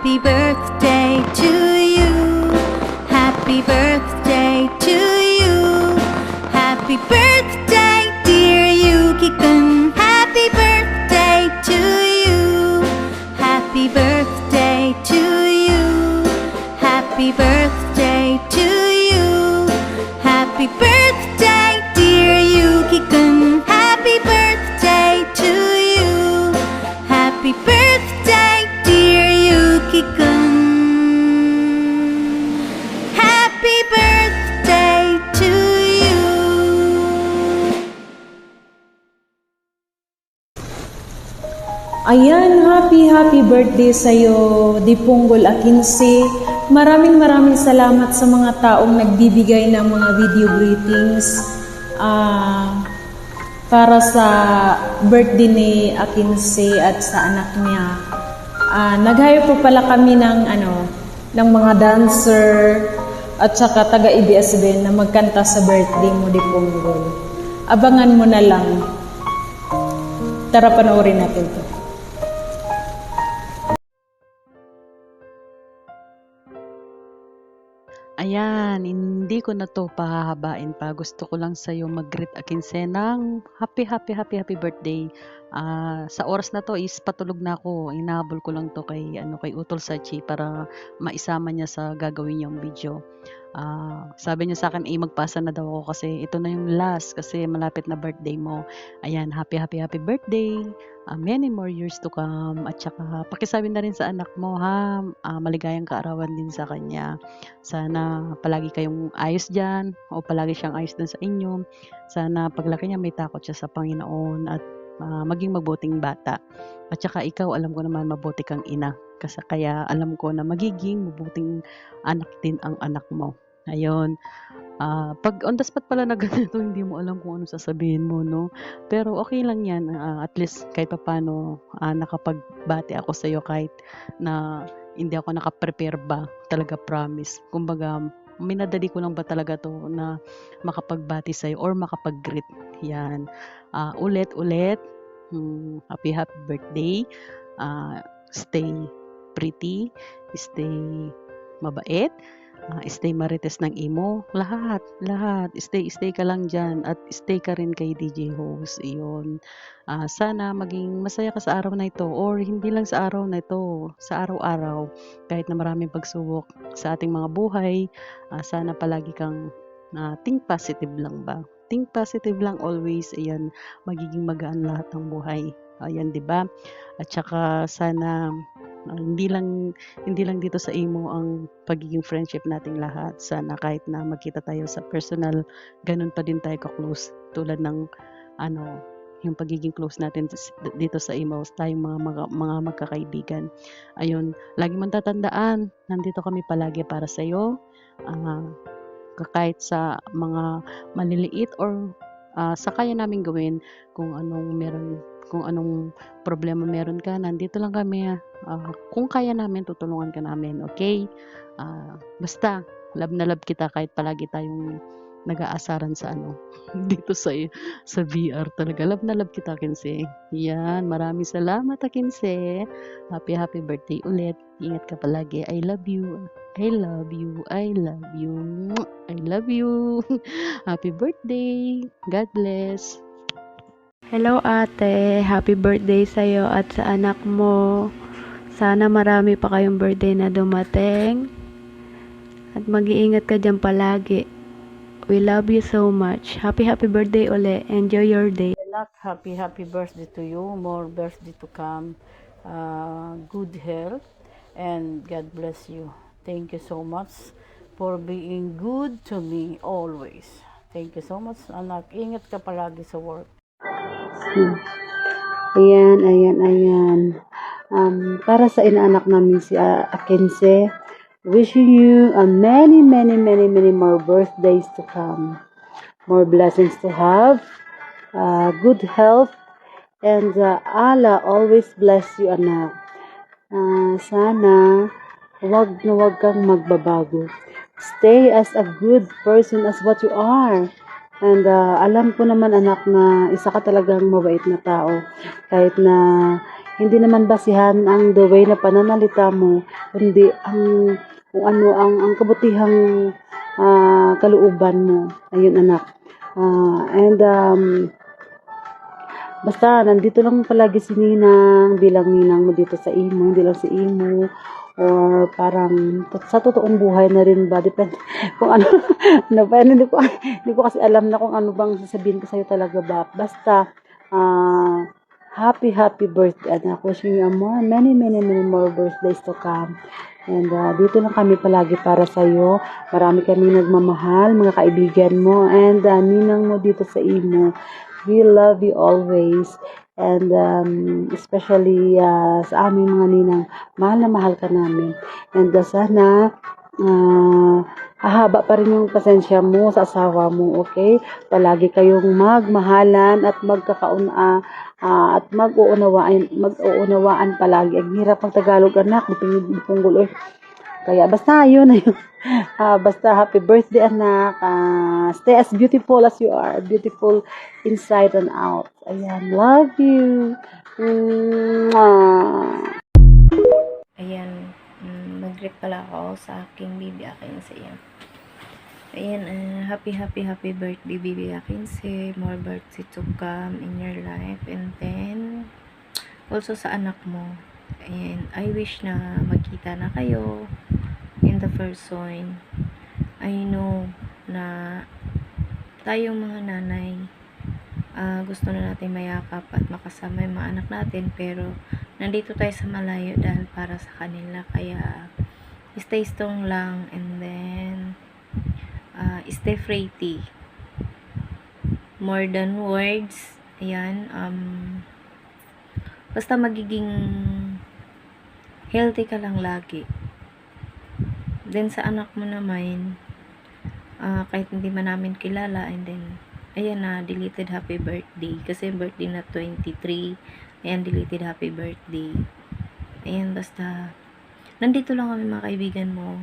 Happy birthday to you. Happy birthday to you. Happy birthday, dear Yuki-kun. Happy birthday to you. Happy birthday to you. Happy birthday to you. Happy birthday, dear Yuki-kun. Happy birthday to you. Happy birthday, dear Yuki-kun. Happy birthday to you. Ayan, happy birthday sa'yo, Dipunggol Akinse. Maraming salamat sa mga taong nagbibigay ng mga video greetings para sa birthday ni Akinse at sa anak niya. Nag-hire po pala kami ng mga dancer at saka taga-ABS-CBN na magkanta sa birthday mo, Dipunggol. Abangan mo na lang. Tara, panoorin natin to. Ayan, hindi ko na to pahahabain pa. Gusto ko lang sa'yo mag-greet Akinse ng happy birthday. Sa oras na to is patulog na ako. Inahabol ko lang to kay Utol Sachi para maisama niya sa gagawin niyang video. Sabi niya sa akin, magpasa na daw ako kasi ito na yung last kasi malapit na birthday mo. Ayan, happy birthday. Many more years to come. At saka pakisabi na rin sa anak mo ha, maligayang kaarawan din sa kanya. Sana palagi kayong ayos dyan o palagi siyang ayos din sa inyo. Sana paglaki niya may takot siya sa Panginoon at maging mabuting bata. At saka ikaw, alam ko naman mabuti kang ina. Kaya alam ko na magiging mabuting anak din ang anak mo. Ayun. Pag on the spot pala na ganito, hindi mo alam kung ano sasabihin mo, no? Pero okay lang yan. At least kahit papano nakapagbati ako sa'yo kahit na hindi ako nakaprepare ba. Talaga promise. Kumbaga, minadali ko lang ba talaga to na makapagbati sa'yo or makapag-greet. Yan. Ulit. Happy birthday. Stay pretty. Stay mabait. Stay marites ng imo. Lahat. Stay ka lang dyan. At stay ka rin kay DJ Host. Iyon. Sana maging masaya ka sa araw na ito. Or hindi lang sa araw na ito. Sa araw-araw. Kahit na maraming pagsubok sa ating mga buhay. Sana palagi kang think positive lang ba? Think positive lang always. Ayan. Magiging magaan lahat ng buhay. Ayan, 'di ba? At saka sana hindi lang dito sa imo ang pagiging friendship nating lahat. Sana kahit na magkita tayo sa personal, ganun pa din tayo ka-close tulad ng yung pagiging close natin dito sa imo, tayong mga magkakaibigan. Ayun, lagi mong tatandaan, nandito kami palagi para sa iyo. Kahit sa mga maliliit or sa kaya namin gawin, kung anong problema meron ka, nandito lang kami. Kung kaya namin, tutulungan ka namin, okay? Basta, love na love kita kahit palagi tayong nag-aasaran sa dito sa VR talaga. Love na love kita, Akinse. Yan, maraming salamat, Akinse. Happy birthday ulit. Ingat ka palagi. I love you. I love you. I love you. I love you. Happy birthday. God bless. Hello ate, happy birthday sa'yo at sa anak mo. Sana marami pa kayong birthday na dumating. At mag-iingat ka dyan palagi. We love you so much. Happy birthday uli. Enjoy your day. Happy birthday to you. More birthday to come. Good health. And God bless you. Thank you so much for being good to me always. Thank you so much, anak. Ingat ka palagi sa work. Ayan. Para sa inaanak namin si Akinse, wishing you many more birthdays to come. More blessings to have, good health, and Allah always bless you, anak. Sana wag kang magbabago. Stay as a good person as what you are. And alam ko naman, anak, na isa ka talagang mabait na tao. Kahit na hindi naman basihan ang the way na pananalita mo, kundi ang kung ano ang kabutihang kalooban mo. Ayun anak. And basta nandito lang palagi si Ninang bilang ninang mo dito sa imo, hindi lang si imo or parang sa totoong buhay na rin ba, depende kung ano ano ba, hindi ko kasi alam na kung ano bang sasabihin ko sa'yo talaga ba. Basta happy birthday anak, wishing you many more birthdays to come. And dito lang kami palagi para sa'yo. Marami kami nagmamahal, mga kaibigan mo, and ninang mo dito sa imo. We love you always. And especially sa aming mga ninang, mahal na mahal ka namin. And sana hahaba pa rin yung pasensya mo sa asawa mo, okay? Palagi kayong magmahalan at at mag-uunawaan palagi. Ang hirap ng Tagalog anak, punggol eh. Kaya basta yun na yun. Basta happy birthday anak. Stay as beautiful as you are. Beautiful inside and out. Ayan, love you. Mwah. Ayan, mag-greet pala ako sa aking baby Akinse. Ayan, happy birthday baby Akinse. More birthday to come in your life. And then, also sa anak mo. Ayan, I wish na magkita na kayo in the person. I know na tayong mga nanay, gusto na natin mayakap at makasama yung mga anak natin, pero nandito tayo sa malayo dahil para sa kanila. Kaya stay strong lang, and then stay pretty more than words. Ayan, basta magiging healthy ka lang lagi. Then sa anak mo naman, kahit hindi man namin kilala, and then ayan na, deleted happy birthday. Kasi birthday na 23. Ayan, deleted happy birthday. Ayan, basta nandito lang kami mga kaibigan mo.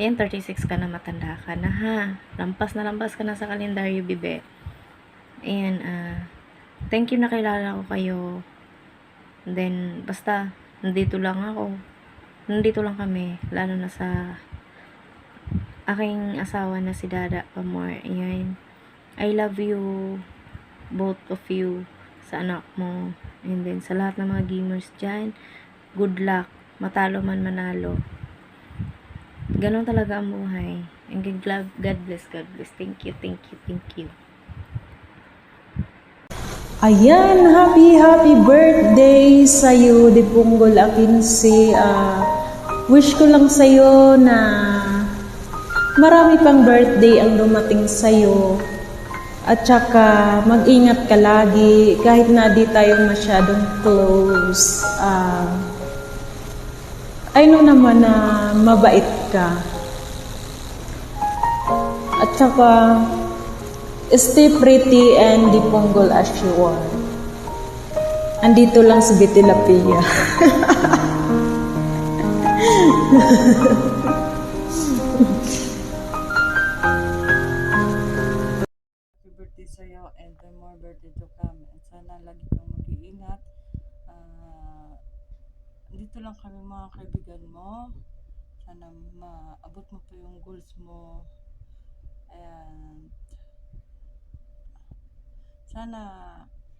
Ayan, 36 ka na, matanda ka na ha. Lampas ka na sa kalendaryo, bibe. Ayan, thank you na kilala ko kayo. And then, basta, nandito lang ako. Nandito lang kami. Lalo na sa aking asawa na si Dada Pamor. Ayan. I love you, both of you, sa anak mo. And then, sa lahat ng mga gamers dyan, good luck. Matalo man manalo. Ganon talaga ang buhay. And God bless. Thank you. Ayan, happy birthday sa'yo, Dipunggol Akinse. Wish ko lang sa'yo na marami pang birthday ang dumating sa'yo. At saka, mag-ingat ka lagi kahit na di tayo masyadong close. I know naman na mabait ka. At saka, stay pretty and dipunggol as you are. Andito lang si Betty Lapia. Happy birthday sa'yo, and more birthday to come. And sana lagi kang mag-iingat. Dito lang kami mga kaibigan mo. Sana maabot mo pa yung goals mo. And sana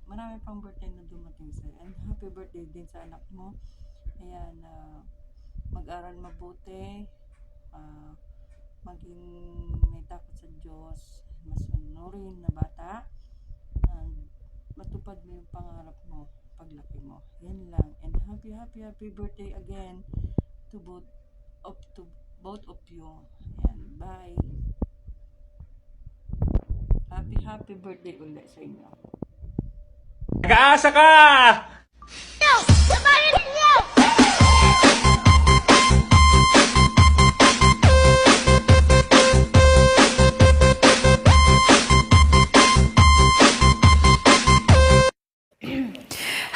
marami pang birthday na dumating sa'yo. And happy birthday din sa anak mo. Ayan, mag-aral mabuti. Maging may takot sa Diyos. Masunurin na bata. And matupad mo yung pangarap mo paglaki mo. Yan lang. And happy birthday again to both of you. Ayan, bye. Happy birthday ulit sa inyo. Nag-aasa ka!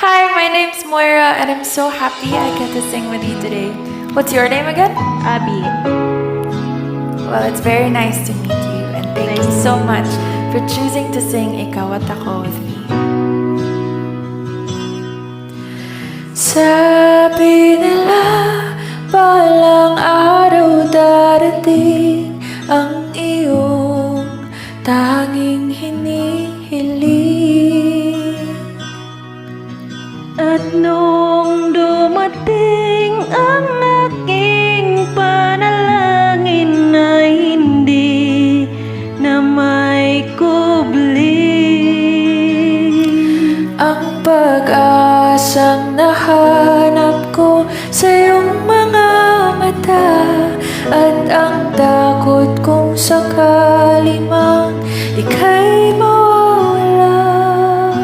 Hi, my name's Moira, and I'm so happy I get to sing with you today. What's your name again? Abby. Well, it's very nice to meet you, and thank you so much for choosing to sing Ikaw at Ako with me. Sabi nila balang araw darating ang iyong tanging hinihiling. At nung dumating ang aking panalangin na hindi na may kubli, Ang pag-asang nahanap ko sa iyong mga mata, at ang takot kung sakali mang ika'y mawalan.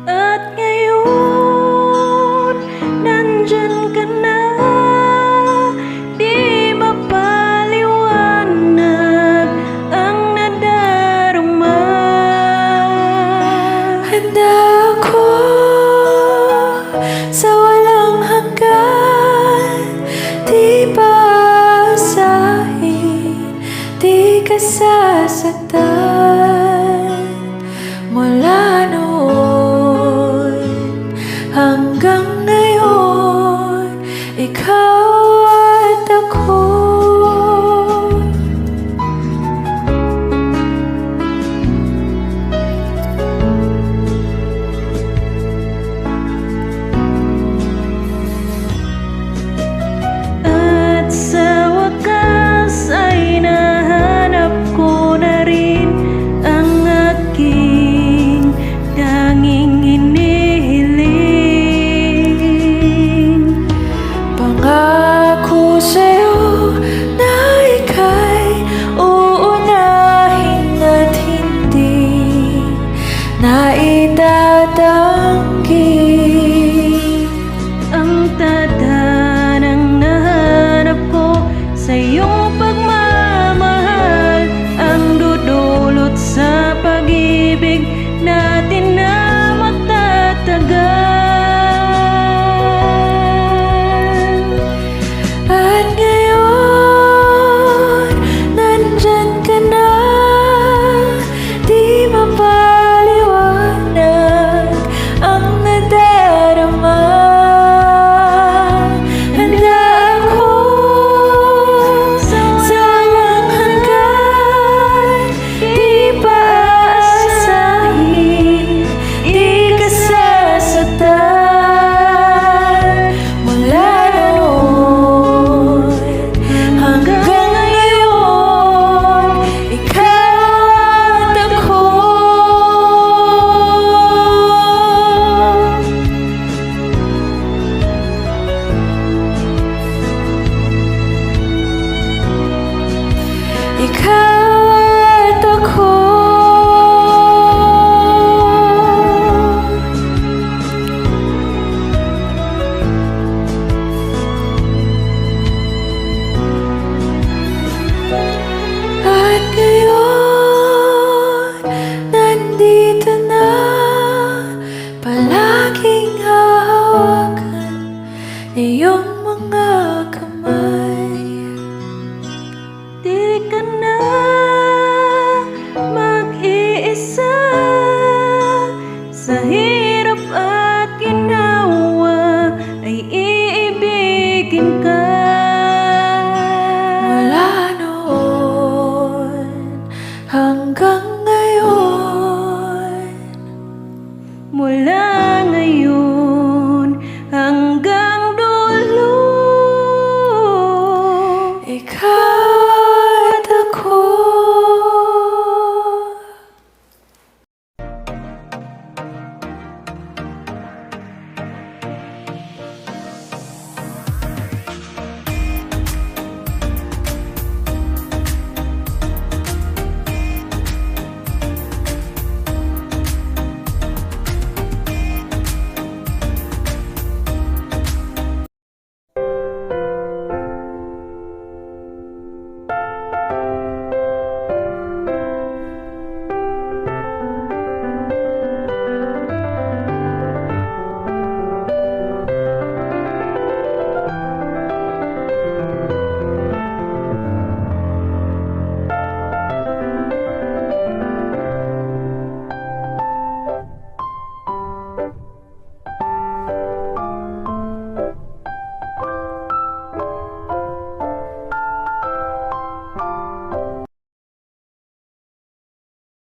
at ngayon nandyan ka na, di mapaliwanag ang nadarama. Handa ako sa walang hanggan, di paasahin, di ka sasaktan. Mula noon hanggang ngayon, ikaw at ako. At sa wakas ay nahanap ko na rin ang aking tanging hinihiling. Pangako sa'yo na ika'y uunahin at hindi na itatanggi. Ang tatanang nahanap ko sa iyong pagmamahal, ang dudulot sa pag-ibig natin na magtatagal. At ngayon, nandyan ka na, di mapaliwanag ang nadarama. Handa ako sa walang hanggan, di paasahin, di ka sasaktan. Mula noon hanggang ngayon, ikaw at ako. Ikaw at ako. At ngayon, nandito na, palaging hahawakan iyong mga kamay. Di ka na mag-iisa sa hirap at ginawa, ay iibigin ka. Mula noon hanggang ngayon, Mula ngayon hanggang